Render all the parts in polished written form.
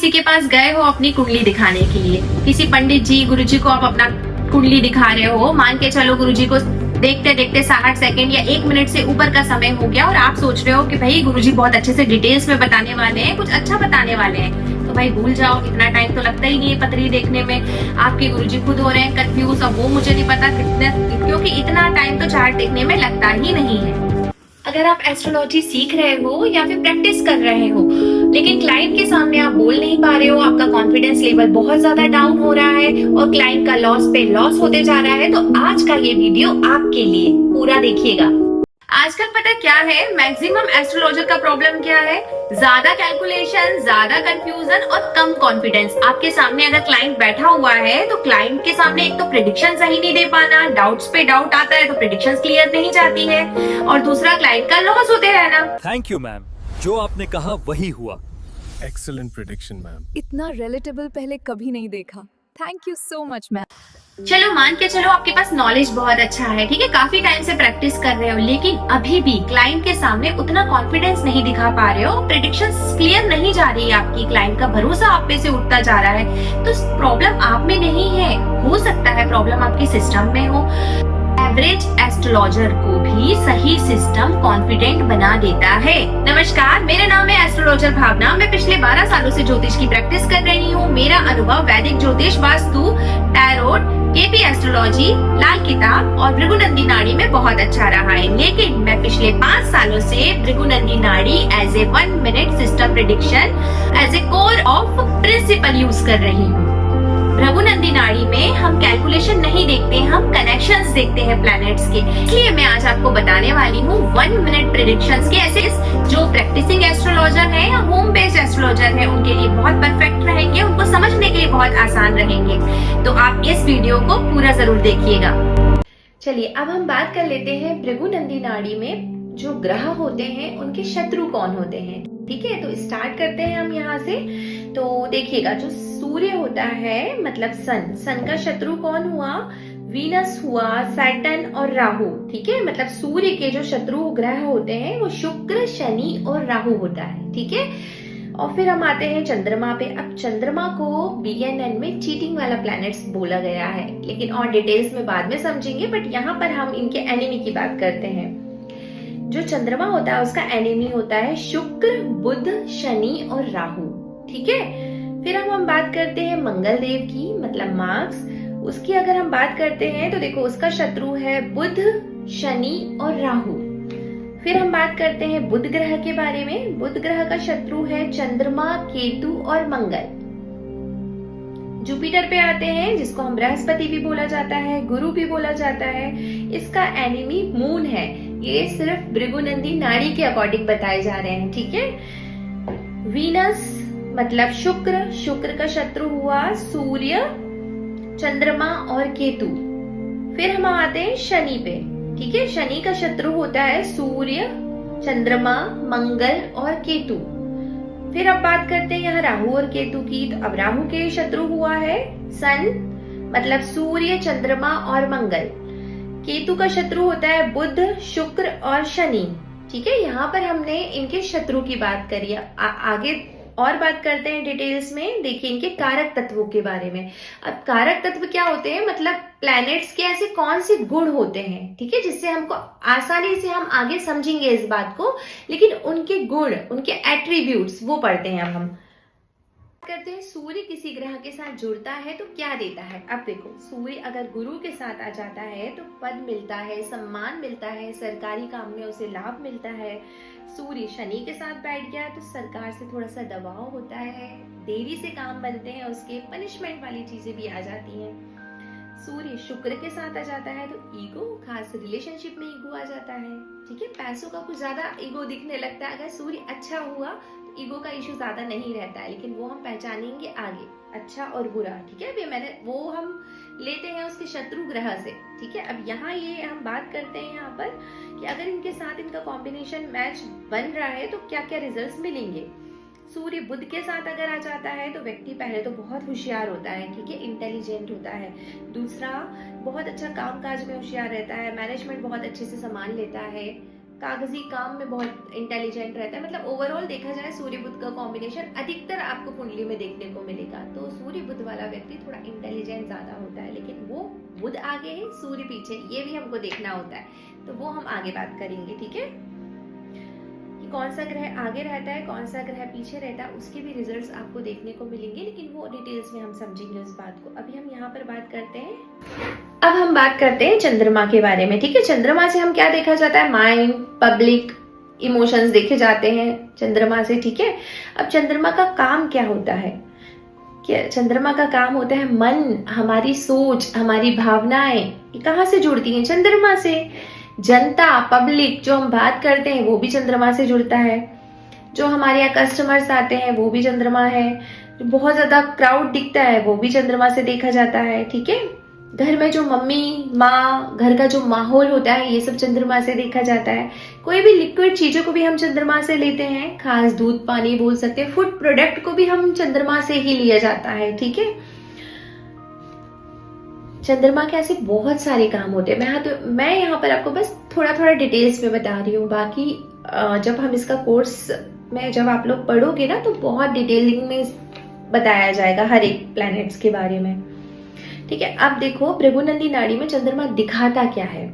किसी के पास गए हो अपनी कुंडली दिखाने के लिए, किसी पंडित जी गुरुजी को आप अपना कुंडली दिखा रहे हो, मान के चलो गुरुजी को देखते देखते 60 सेकंड या 1 मिनट से ऊपर का समय हो गया और आप सोच रहे हो कि भाई गुरुजी बहुत अच्छे से डिटेल्स में बताने वाले हैं, कुछ अच्छा बताने वाले हैं, तो भाई भूल जाओ, इतना टाइम तो लगता ही नहीं है पतरी देखने में। आपके गुरुजी खुद हो रहे हैं कंफ्यूज, अब वो मुझे नहीं पता कितने, क्योंकि इतना टाइम तो चार्ट देखने में लगता ही नहीं है। अगर आप एस्ट्रोलॉजी सीख रहे हो या फिर प्रैक्टिस कर रहे हो लेकिन क्लाइंट के सामने आप बोल नहीं पा रहे हो, आपका कॉन्फिडेंस लेवल बहुत ज्यादा डाउन हो रहा है और क्लाइंट का लॉस पे लॉस होते जा रहा है, तो आज का ये वीडियो आपके लिए, पूरा देखिएगा। आजकल पता क्या है, मैक्सिमम एस्ट्रोलॉजर का प्रॉब्लम क्या है, ज्यादा कैलकुलेशन, ज्यादा कंफ्यूजन और कम कॉन्फिडेंस। आपके सामने अगर क्लाइंट बैठा हुआ है तो क्लाइंट के सामने एक तो प्रेडिक्शन सही नहीं दे पाना, डाउट्स पे डाउट आता है तो प्रेडिक्शंस क्लियर नहीं जाती है, और दूसरा क्लाइंट का लॉस होते रहना। थैंक यू मैम, जो आपने कहा वही हुआ। Excellent prediction ma'am. इतना रिलेटेबल पहले कभी नहीं देखा। Thank you so much ma'am. चलो मान के चलो आपके पास नॉलेज बहुत अच्छा है, ठीक है, काफी टाइम से प्रैक्टिस कर रहे हो, लेकिन अभी भी क्लाइंट के सामने उतना कॉन्फिडेंस नहीं दिखा पा रहे हो, प्रेडिक्शंस क्लियर नहीं जा रही है आपकी, क्लाइंट का भरोसा आप पे से उठता जा रहा है, तो प्रॉब्लम आप में नहीं है, हो सकता है प्रॉब्लम आपके सिस्टम में हो। एवरेज एस्ट्रोलॉजर को भी सही सिस्टम कॉन्फिडेंट बना देता है। नमस्कार, मेरा नाम है एस्ट्रोलॉजर भावना। मैं पिछले 12 सालों से ज्योतिष की प्रैक्टिस कर रही हूँ। मेरा अनुभव वैदिक ज्योतिष, वास्तु, टैरोट, केपी एस्ट्रोलॉजी, लाल किताब और भृगुनंदी नाड़ी में बहुत अच्छा रहा है, लेकिन मैं पिछले 5 सालों से Bhrigunandi Nadi as a 1 minute system prediction as a core of principle use कर रही हूँ। भृगुनंदी नाड़ी में हम कैलकुलेशन नहीं देखते, हम कनेक्शंस देखते हैं प्लैनेट्स के, इसलिए मैं आज आपको बताने वाली हूँ 1 मिनट प्रेडिक्शंस के, ऐसे जो प्रैक्टिसिंग एस्ट्रोलॉजर है या होम बेस्ड एस्ट्रोलॉजर है उनके लिए बहुत परफेक्ट रहेंगे, उनको समझने के लिए बहुत आसान रहेंगे, तो आप इस वीडियो को पूरा जरूर देखिएगा। चलिए अब हम बात कर लेते हैं भृगुनंदी नाड़ी में जो ग्रह होते हैं उनके शत्रु कौन होते हैं, ठीक है। तो स्टार्ट करते हैं हम यहाँ से। तो देखिएगा, जो सूर्य होता है मतलब सन का शत्रु कौन हुआ, वीनस हुआ, सैटर्न और राहु, ठीक है। मतलब सूर्य के जो शत्रु ग्रह होते हैं वो शुक्र, शनि और राहु होता है, ठीक है। और फिर हम आते हैं चंद्रमा पे। अब चंद्रमा को BNN में चीटिंग वाला प्लैनेट्स बोला गया है, लेकिन और डिटेल्स में बाद में समझेंगे, बट यहाँ पर हम इनके एनिमी की बात करते हैं। जो चंद्रमा होता है उसका एनिमी होता है शुक्र, बुध, शनि और राहु, ठीक है। फिर हम बात करते हैं मंगल देव की, मतलब मार्स। उसकी अगर हम बात करते हैं तो देखो उसका शत्रु है बुध, शनि और राहु। फिर हम बात करते हैं बुध ग्रह के बारे में। बुध ग्रह का शत्रु है चंद्रमा, केतु और मंगल। जुपिटर पे आते हैं, जिसको हम बृहस्पति भी बोला जाता है, गुरु भी बोला जाता है। इसका एनिमी मून है। ये सिर्फ भृगुनंदी नाड़ी के अकॉर्डिंग बताए जा रहे हैं, ठीक है। वीनस मतलब शुक्र का शत्रु हुआ सूर्य, चंद्रमा और केतु। फिर हम आते हैं शनि पे, ठीक है। शनि का शत्रु होता है सूर्य, चंद्रमा, मंगल और केतु। फिर अब बात करते हैं यहाँ राहु और केतु की। तो अब राहु के शत्रु हुआ है सन, मतलब सूर्य, चंद्रमा और मंगल। केतु का शत्रु होता है बुध, शुक्र और शनि, ठीक है। यहाँ पर हमने इनके शत्रु की बात करी। आगे और बात करते हैं डिटेल्स में। देखिए इनके कारक तत्वों के बारे में। अब कारक तत्व क्या होते हैं, मतलब प्लैनेट्स के ऐसे कौन से गुण होते हैं, ठीक है, जिससे हमको आसानी से हम आगे समझेंगे इस बात को, लेकिन उनके गुण, उनके एट्रीब्यूट्स वो पढ़ते हैं अब हम। करते हैं सूर्य किसी ग्रह के साथ जुड़ता है तो क्या देता है। अब देखो सूर्य अगर गुरु के साथ आ जाता है तो पद मिलता है, सम्मान मिलता है, सरकारी काम में उसे लाभ मिलता है। सूर्य शनि के साथ बैठ गया तो सरकार से थोड़ा सा दबाव होता है, देरी से काम बनते हैं उसके, पनिशमेंट वाली चीजें भी आ जाती हैं। सूर्य शुक्र के साथ आ जाता है तो ईगो, खास रिलेशनशिप में ईगो आ जाता है, ठीक है। पैसों का कुछ ज्यादा ईगो दिखने लगता है। अगर सूर्य अच्छा हुआ ईगो का इशू ज्यादा नहीं रहता है, लेकिन वो हम पहचानेंगे आगे, अच्छा और बुरा, ठीक है। अभी वो हम लेते हैं उसके शत्रु ग्रह से, ठीक है। अब यहाँ ये हम बात करते हैं यहाँ पर कि अगर इनके साथ इनका कॉम्बिनेशन मैच बन रहा है तो क्या क्या रिजल्ट्स मिलेंगे। सूर्य बुध के साथ अगर आ जाता है तो व्यक्ति पहले तो बहुत होशियार होता है, ठीक है, इंटेलिजेंट होता है। दूसरा, बहुत अच्छा काम काज में होशियार रहता है, मैनेजमेंट बहुत अच्छे से संभाल लेता है, कागजी काम में बहुत इंटेलिजेंट रहता है। मतलब ओवरऑल देखा जाए सूर्य बुध का कॉम्बिनेशन अधिकतर आपको कुंडली में देखने को मिलेगा। तो सूर्य बुध वाला व्यक्ति थोड़ा इंटेलिजेंट ज्यादा होता है, लेकिन वो बुध आगे है सूर्य पीछे, ये भी हमको देखना होता है। तो वो हम आगे बात करेंगे, ठीक है, कि कौन सा ग्रह आगे रहता है, कौन सा ग्रह पीछे रहता है, उसके भी रिजल्ट्स आपको देखने को मिलेंगे, लेकिन वो डिटेल्स में हम समझेंगे उस बात को। अभी हम यहाँ पर बात करते हैं, अब हम बात करते हैं चंद्रमा के बारे में, ठीक है। चंद्रमा से हम क्या देखा जाता है, माइंड, पब्लिक, इमोशंस देखे जाते हैं चंद्रमा से, ठीक है। अब चंद्रमा का काम क्या होता है, क्या चंद्रमा का काम होता है मन, हमारी सोच, हमारी भावनाएं, ये कहाँ से जुड़ती हैं, चंद्रमा से। जनता, पब्लिक जो हम बात करते हैं वो भी चंद्रमा से जुड़ता है। जो हमारे यहाँ कस्टमर्स आते हैं वो भी चंद्रमा है। बहुत ज्यादा क्राउड दिखता है वो भी चंद्रमा से देखा जाता है, ठीक है। घर में जो मम्मी, माँ, घर का जो माहौल होता है ये सब चंद्रमा से देखा जाता है। कोई भी लिक्विड चीजों को भी हम चंद्रमा से लेते हैं, खास दूध, पानी बोल सकते हैं। फूड प्रोडक्ट को भी हम चंद्रमा से ही लिया जाता है, ठीक है। चंद्रमा के ऐसे बहुत सारे काम होते हैं। मैं यहाँ पर आपको बस थोड़ा थोड़ा डिटेल्स में बता रही हूँ। बाकी जब हम इसका कोर्स में जब आप लोग पढ़ोगे ना तो बहुत डिटेलिंग में बताया जाएगा हर एक प्लैनेट्स के बारे में, ठीक है। अब देखो भृगुनंदी नाड़ी में चंद्रमा दिखाता क्या है,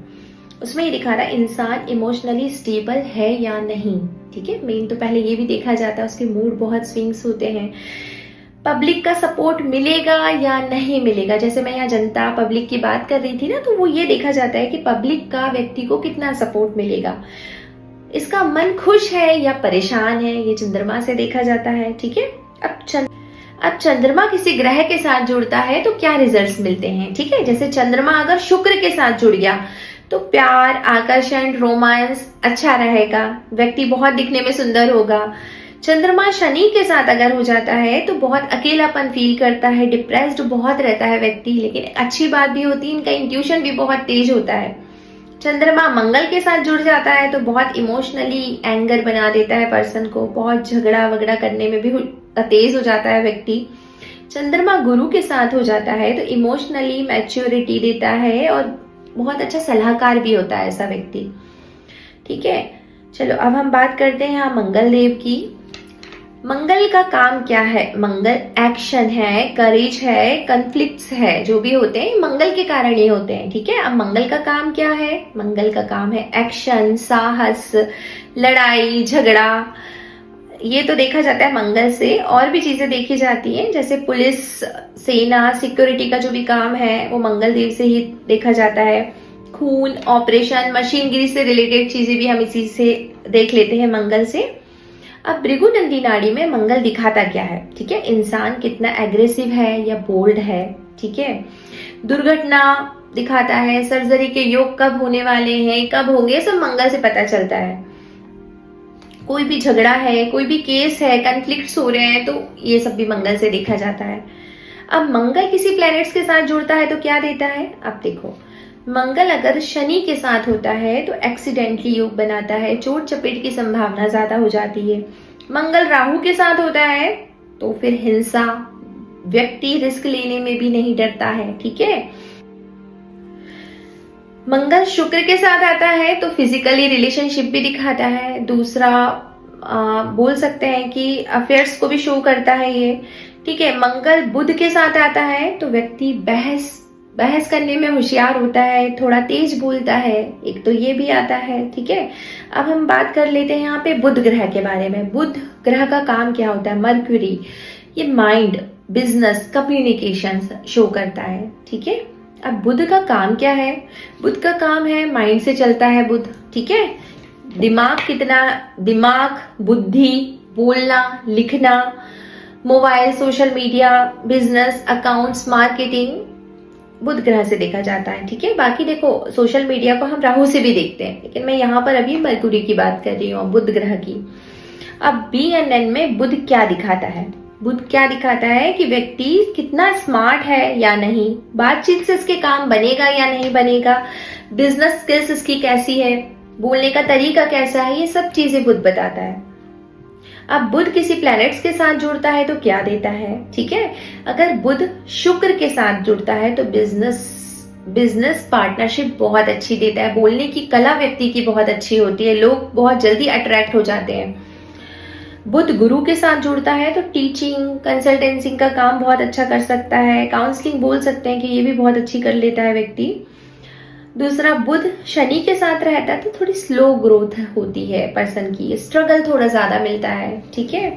उसमें ये दिखा रहा है इंसान इमोशनली स्टेबल है या नहीं, ठीक है। मेन तो पहले ये भी देखा जाता है उसके मूड बहुत स्विंग्स होते हैं। पब्लिक का सपोर्ट मिलेगा या नहीं मिलेगा, जैसे मैं यहाँ जनता, पब्लिक की बात कर रही थी ना, तो वो ये देखा जाता है कि पब्लिक का व्यक्ति को कितना सपोर्ट मिलेगा। इसका मन खुश है या परेशान है, ये चंद्रमा से देखा जाता है, ठीक है। अब चंद्रमा किसी ग्रह के साथ जुड़ता है तो क्या रिजल्ट्स मिलते हैं, ठीक है। जैसे चंद्रमा अगर शुक्र के साथ जुड़ गया तो प्यार, आकर्षण, रोमांस अच्छा रहेगा, व्यक्ति बहुत दिखने में सुंदर होगा। चंद्रमा शनि के साथ अगर हो जाता है तो बहुत अकेलापन फील करता है, डिप्रेस्ड बहुत रहता है व्यक्ति, लेकिन अच्छी बात भी होती है, इनका इंट्यूशन भी बहुत तेज होता है। चंद्रमा मंगल के साथ जुड़ जाता है तो बहुत इमोशनली एंगर बना देता है पर्सन को, बहुत झगड़ा वगड़ा करने में भी तेज हो जाता है व्यक्ति। चंद्रमा गुरु के साथ हो जाता है तो इमोशनली मैच्योरिटी देता है और बहुत अच्छा सलाहकार भी होता है ऐसा व्यक्ति, ठीक है। चलो अब हम बात करते हैं यहाँ मंगल देव की। मंगल का काम क्या है, मंगल एक्शन है, करेज है, कॉन्फ्लिक्ट्स है, जो भी होते हैं मंगल के कारण ही होते हैं, ठीक है। अब मंगल का काम क्या है, मंगल का काम है एक्शन, साहस, लड़ाई झगड़ा, ये तो देखा जाता है मंगल से। और भी चीजें देखी जाती हैं, जैसे पुलिस, सेना, सिक्योरिटी का जो भी काम है वो मंगल देव से ही देखा जाता है। खून, ऑपरेशन, मशीनरी से रिलेटेड चीजें भी हम इसी से देख लेते हैं मंगल से। अब भृगुनंदी नाड़ी में मंगल दिखाता क्या है, ठीक है। इंसान कितना एग्रेसिव है या बोल्ड है, ठीक है। दुर्घटना दिखाता है, सर्जरी के योग कब होने वाले हैं, कब होंगे, सब मंगल से पता चलता है। कोई भी झगड़ा है, कोई भी केस है, कॉन्फ्लिक्ट्स हो रहे हैं, तो ये सब भी मंगल से देखा जाता है। अब मंगल किसी प्लैनेट्स के साथ जुड़ता है तो क्या देता है, अब देखो मंगल अगर शनि के साथ होता है तो एक्सीडेंटली योग बनाता है, चोट चपेट की संभावना ज्यादा हो जाती है। मंगल राहु के साथ होता है तो फिर हिंसा, व्यक्ति रिस्क लेने में भी नहीं डरता है, ठीक है। मंगल शुक्र के साथ आता है तो फिजिकली रिलेशनशिप भी दिखाता है। दूसरा बोल सकते हैं कि अफेयर्स को भी शो करता है ये, ठीक है। मंगल बुध के साथ आता है तो व्यक्ति बहस करने में होशियार होता है, थोड़ा तेज बोलता है, एक तो ये भी आता है, ठीक है। अब हम बात कर लेते हैं यहाँ पे बुध ग्रह के बारे में। बुध ग्रह का काम क्या होता है, मर्क्यूरी, ये माइंड, बिजनेस, कम्युनिकेशन शो करता है, ठीक है। अब बुध का काम क्या है, बुध का काम है माइंड से चलता है बुध, ठीक है। दिमाग, बुद्धि, बोलना, लिखना, mobile, social media, business, accounts, marketing बुध ग्रह से देखा जाता है, ठीक है। बाकी देखो सोशल मीडिया को हम राहु से भी देखते हैं, लेकिन मैं यहाँ पर अभी मरकुरी की बात कर रही हूँ, बुध ग्रह की। अब BNN में बुध क्या दिखाता है, बुध क्या दिखाता है कि व्यक्ति कितना स्मार्ट है या नहीं, बातचीत से इसके काम बनेगा या नहीं बनेगा, बिजनेस स्किल्स इसकी कैसी है, बोलने का तरीका कैसा है, ये सब चीजें बुध बताता है। अब बुध किसी प्लैनेट्स के साथ जुड़ता है तो क्या देता है, ठीक है। अगर बुध शुक्र के साथ जुड़ता है तो बिजनेस बिजनेस पार्टनरशिप बहुत अच्छी देता है, बोलने की कला व्यक्ति की बहुत अच्छी होती है, लोग बहुत जल्दी अट्रैक्ट हो जाते हैं। बुध गुरु के साथ जुड़ता है तो टीचिंग कंसल्टेंसी का काम बहुत अच्छा कर सकता है, काउंसलिंग बोल सकते हैं कि ये भी बहुत अच्छी कर लेता है व्यक्ति। दूसरा, बुध शनि के साथ रहता है तो थोड़ी स्लो ग्रोथ होती है पर्सन की, स्ट्रगल थोड़ा ज्यादा मिलता है, ठीक है।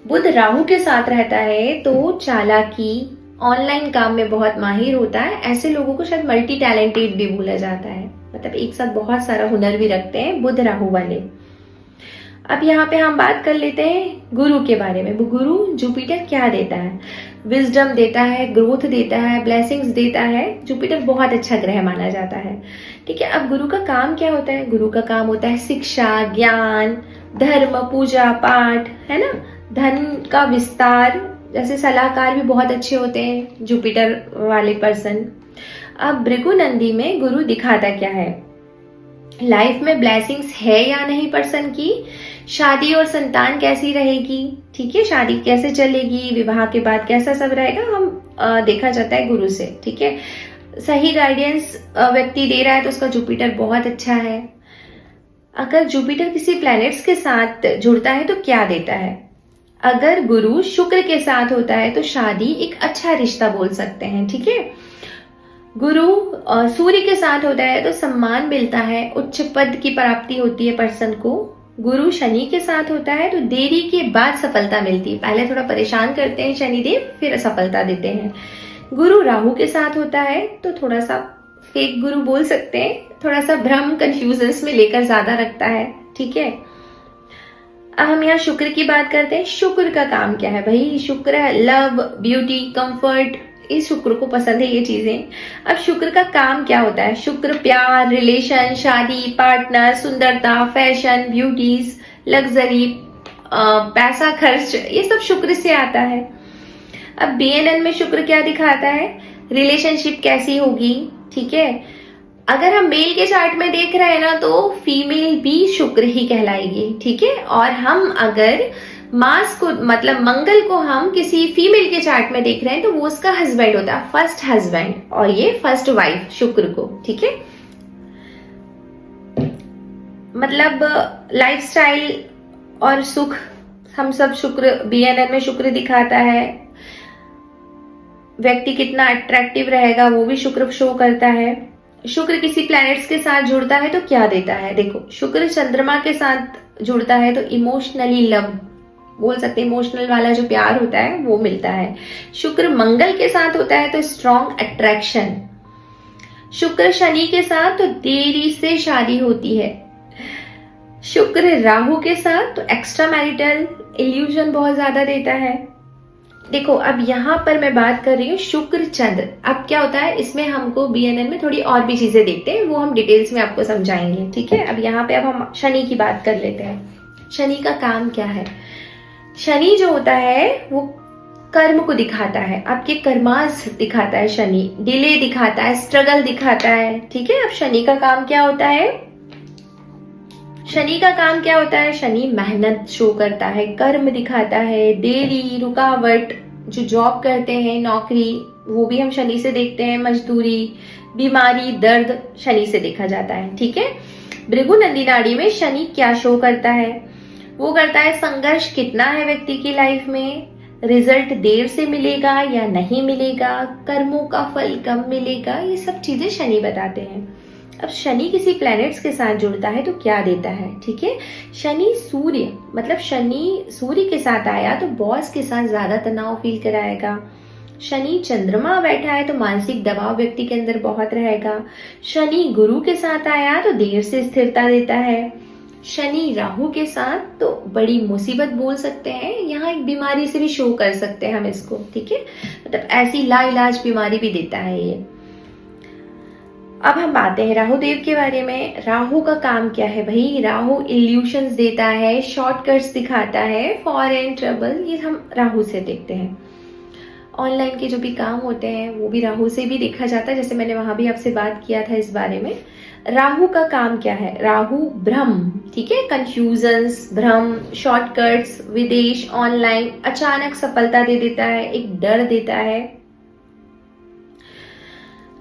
बुध राहु के साथ रहता है तो चालाकी, ऑनलाइन काम में बहुत माहिर होता है, ऐसे लोगों को शायद मल्टी टैलेंटेड भी बोला जाता है, मतलब एक साथ बहुत सारा हुनर भी रखते हैं बुध राहु वाले। अब यहाँ पे हम बात कर लेते हैं गुरु के बारे में। गुरु जुपिटर क्या देता है? विजडम देता है, ग्रोथ देता है, ब्लेसिंग्स देता है। जुपिटर बहुत अच्छा ग्रह माना जाता है, ठीक है। अब गुरु का काम क्या होता है? गुरु का काम होता है शिक्षा, ज्ञान, धर्म, पूजा पाठ, है ना, धन का विस्तार, जैसे सलाहकार भी बहुत अच्छे होते हैं जुपिटर वाले पर्सन। अब भृगु नंदी में गुरु दिखाता क्या है? लाइफ में ब्लेसिंग्स है या नहीं पर्सन की, शादी और संतान कैसी रहेगी, ठीक है, शादी कैसे चलेगी, विवाह के बाद कैसा सब रहेगा, हम देखा जाता है गुरु से, ठीक है। सही गाइडेंस व्यक्ति दे रहा है तो उसका जुपिटर बहुत अच्छा है। अगर जुपिटर किसी प्लैनेट्स के साथ जुड़ता है तो क्या देता है? अगर गुरु शुक्र के साथ होता है तो शादी, एक अच्छा रिश्ता बोल सकते हैं, ठीक है। गुरु सूर्य के साथ होता है तो सम्मान मिलता है, उच्च पद की प्राप्ति होती है पर्सन को। गुरु शनि के साथ होता है तो देरी के बाद सफलता मिलती है, पहले थोड़ा परेशान करते हैं शनिदेव, फिर सफलता देते हैं। गुरु राहु के साथ होता है तो थोड़ा सा फेक गुरु बोल सकते हैं, थोड़ा सा भ्रम कंफ्यूजन्स में लेकर ज्यादा रखता है, ठीक है। अब हम यहाँ शुक्र की बात करते हैं। शुक्र का काम क्या है भाई? शुक्र है लव, ब्यूटी, कंफर्ट, इस शुक्र को पसंद है ये चीजें। अब शुक्र का काम क्या होता है? शुक्र प्यार, रिलेशन, शादी, पार्टनर, सुंदरता, फैशन, ब्यूटीज, लग्जरी, पैसा खर्च, ये सब शुक्र से आता है। अब बीएनएन में शुक्र क्या दिखाता है? रिलेशनशिप कैसी होगी, ठीक है। अगर हम मेल के चार्ट में देख रहे हैं ना तो फीमेल भी शुक्र ही कहलाएगी, ठीक है। और हम अगर मास को, मतलब मंगल को हम किसी फीमेल के चार्ट में देख रहे हैं तो वो उसका हस्बैंड होता है, फर्स्ट हस्बैंड, और ये फर्स्ट वाइफ शुक्र को, ठीक है। मतलब लाइफस्टाइल और सुख, हम सब शुक्र, बीएनएन में शुक्र दिखाता है। व्यक्ति कितना अट्रैक्टिव रहेगा वो भी शुक्र शो करता है। शुक्र किसी प्लैनेट्स के साथ जुड़ता है तो क्या देता है? देखो, शुक्र चंद्रमा के साथ जुड़ता है तो इमोशनली लव बोल सकते हैं, इमोशनल वाला जो प्यार होता है वो मिलता है। शुक्र मंगल के साथ होता है तो स्ट्रॉन्ग अट्रैक्शन। शुक्र शनि के साथ तो देरी से शादी होती है। शुक्र राहु के साथ तो एक्स्ट्रा मैरिटल इल्यूजन बहुत ज्यादा देता है। देखो, अब यहाँ पर मैं बात कर रही हूँ शुक्र चंद्र। अब क्या होता है इसमें, हमको बीएनएन में थोड़ी और भी चीजें देखते हैं, वो हम डिटेल्स में आपको समझाएंगे, ठीक है। अब यहाँ पे अब हम शनि की बात कर लेते हैं। शनि का काम क्या है? शनि जो होता है वो कर्म को दिखाता है, आपके कर्मास दिखाता है शनि, डिले दिखाता है, स्ट्रगल दिखाता है, ठीक है। अब शनि का काम क्या होता है? शनि का काम क्या होता है? शनि मेहनत शो करता है, कर्म दिखाता है, देरी, रुकावट, जो जॉब करते हैं, नौकरी, वो भी हम शनि से देखते हैं, मजदूरी, बीमारी, दर्द शनि से देखा जाता है, ठीक है। भृगु नंदी नाड़ी में शनि क्या शो करता है? वो करता है संघर्ष कितना है व्यक्ति की लाइफ में, रिजल्ट देर से मिलेगा या नहीं मिलेगा, कर्मों का फल कम मिलेगा, ये सब चीजें शनि बताते हैं। अब शनि किसी प्लैनेट्स के साथ जुड़ता है तो क्या देता है, ठीक है। शनि सूर्य, मतलब शनि सूर्य के साथ आया तो बॉस के साथ ज्यादा तनाव फील कराएगा। शनि चंद्रमा बैठा है तो मानसिक दबाव व्यक्ति के अंदर बहुत रहेगा। शनि गुरु के साथ आया तो देर से स्थिरता देता है। शनि राहु के साथ तो बड़ी मुसीबत बोल सकते हैं, यहाँ एक बीमारी से भी शो कर सकते हैं हम इसको, ठीक है, मतलब ऐसी लाइलाज बीमारी भी देता है ये। अब हम बात हैं राहु देव के बारे में। राहु का काम क्या है भाई? राहु इल्यूशंस देता है, शॉर्टकट्स दिखाता है, फॉरेन ट्रबल, ये हम राहु से देखते हैं। ऑनलाइन के जो भी काम होते हैं वो भी राहु से भी देखा जाता है, जैसे मैंने वहां भी आपसे बात किया था इस बारे में। राहु का काम क्या है? राहु भ्रम, ठीक है, कंफ्यूजन्स, भ्रम, शॉर्टकट्स, विदेश, ऑनलाइन, अचानक सफलता दे देता है, एक डर देता है।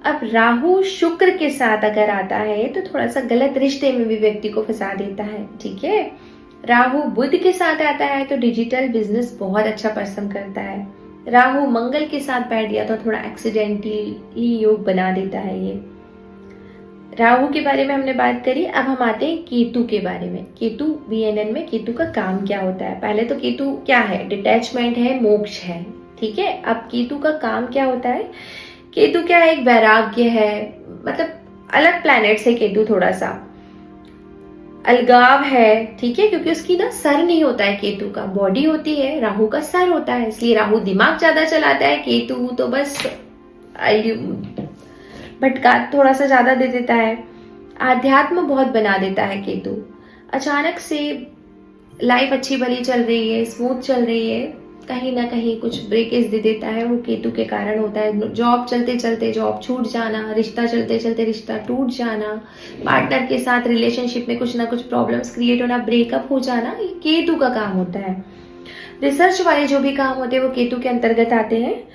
अब राहु शुक्र के साथ अगर आता है तो थोड़ा सा गलत रिश्ते में भी व्यक्ति को फंसा देता है, ठीक है। राहु बुध के साथ आता है तो डिजिटल बिजनेस बहुत अच्छा परफॉर्म करता है। राहु मंगल के साथ बैठ गया तो थोड़ा एक्सीडेंटली योग बना देता है ये। राहु के बारे में हमने बात करी। अब हम आते हैं केतु के बारे में। केतु VNN में केतु का काम क्या होता है? पहले तो केतु क्या है? डिटैचमेंट है, मोक्ष है, ठीक है। अब केतु का काम क्या होता है? केतु क्या है? एक वैराग्य है, मतलब अलग प्लैनेट से केतु थोड़ा सा अलगाव है, ठीक है, क्योंकि उसकी ना सर नहीं होता है केतु का, बॉडी होती है, राहु का सर होता है, इसलिए राहु दिमाग ज्यादा चलाता है, केतु तो बस भटका थोड़ा सा ज्यादा दे देता है। आध्यात्म बहुत बना देता है केतु। अचानक से लाइफ अच्छी भली चल रही है, स्मूथ चल रही है, कहीं ना कहीं कुछ ब्रेकेज दे देता है, वो केतु के कारण होता है। जॉब चलते चलते जॉब छूट जाना, रिश्ता चलते चलते रिश्ता टूट जाना, पार्टनर के साथ रिलेशनशिप में कुछ ना कुछ प्रॉब्लम्स क्रिएट होना, ब्रेकअप हो जाना, ये केतु का काम होता है। रिसर्च वाले जो भी काम होते हैं वो केतु के अंतर्गत आते हैं।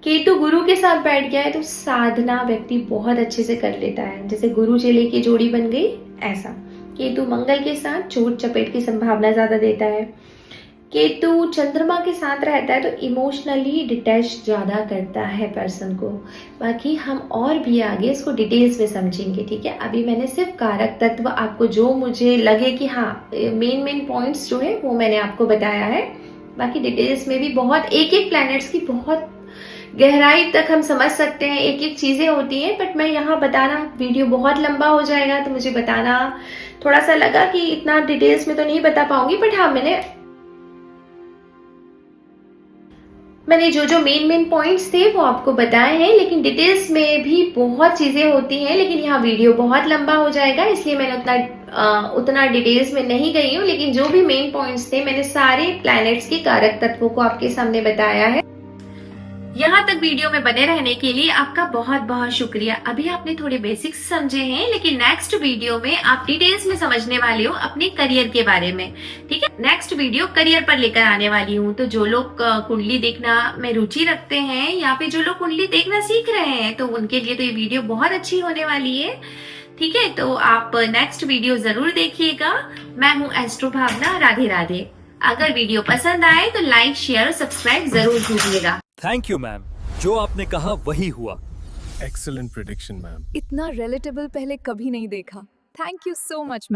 केतु गुरु के साथ बैठ गया है तो साधना व्यक्ति बहुत अच्छे से कर लेता है, जैसे गुरु चेले की जोड़ी बन गई ऐसा। केतु मंगल के साथ चोट चपेट की संभावना ज्यादा देता है। केतु चंद्रमा के साथ रहता है तो इमोशनली डिटैच ज्यादा करता है पर्सन को। बाकी हम और भी आगे इसको डिटेल्स में समझेंगे, ठीक है। अभी मैंने सिर्फ कारक तत्व आपको जो मुझे लगे कि हाँ मेन पॉइंट्स जो है वो मैंने आपको बताया है। बाकी डिटेल्स में भी बहुत एक एक प्लैनेट्स की बहुत गहराई तक हम समझ सकते हैं, एक एक चीजें होती हैं, बट मैं यहाँ बताना वीडियो बहुत लंबा हो जाएगा तो मुझे बताना थोड़ा सा लगा कि इतना डिटेल्स में तो नहीं बता पाऊंगी। बट हाँ मैंने जो मेन पॉइंट्स थे वो आपको बताए हैं, लेकिन डिटेल्स में भी बहुत चीजें होती हैं, लेकिन यहाँ वीडियो बहुत लंबा हो जाएगा इसलिए मैंने उतना डिटेल्स में नहीं गई हूँ। लेकिन जो भी मेन पॉइंट्स थे मैंने सारे प्लैनेट्स के कारक तत्वों को आपके सामने बताया है। यहाँ तक वीडियो में बने रहने के लिए आपका बहुत बहुत शुक्रिया। अभी आपने थोड़े बेसिक्स समझे हैं, लेकिन नेक्स्ट वीडियो में आप डिटेल्स में समझने वाले हो अपने करियर के बारे में, ठीक है। नेक्स्ट वीडियो करियर पर लेकर आने वाली हूँ। तो जो लोग कुंडली देखना में रुचि रखते हैं या फिर जो लोग कुंडली देखना सीख रहे हैं तो उनके लिए तो ये वीडियो बहुत अच्छी होने वाली है, ठीक है। तो आप नेक्स्ट वीडियो जरूर देखिएगा। मैं हूँ एस्ट्रो भावना। राधे राधे। अगर वीडियो पसंद आए तो लाइक शेयर और सब्सक्राइब जरूर कीजिएगा। थैंक यू मैम, जो आपने कहा वही हुआ। Excellent prediction, ma'am. इतना रिलेटेबल पहले कभी नहीं देखा। Thank you so much ma'am.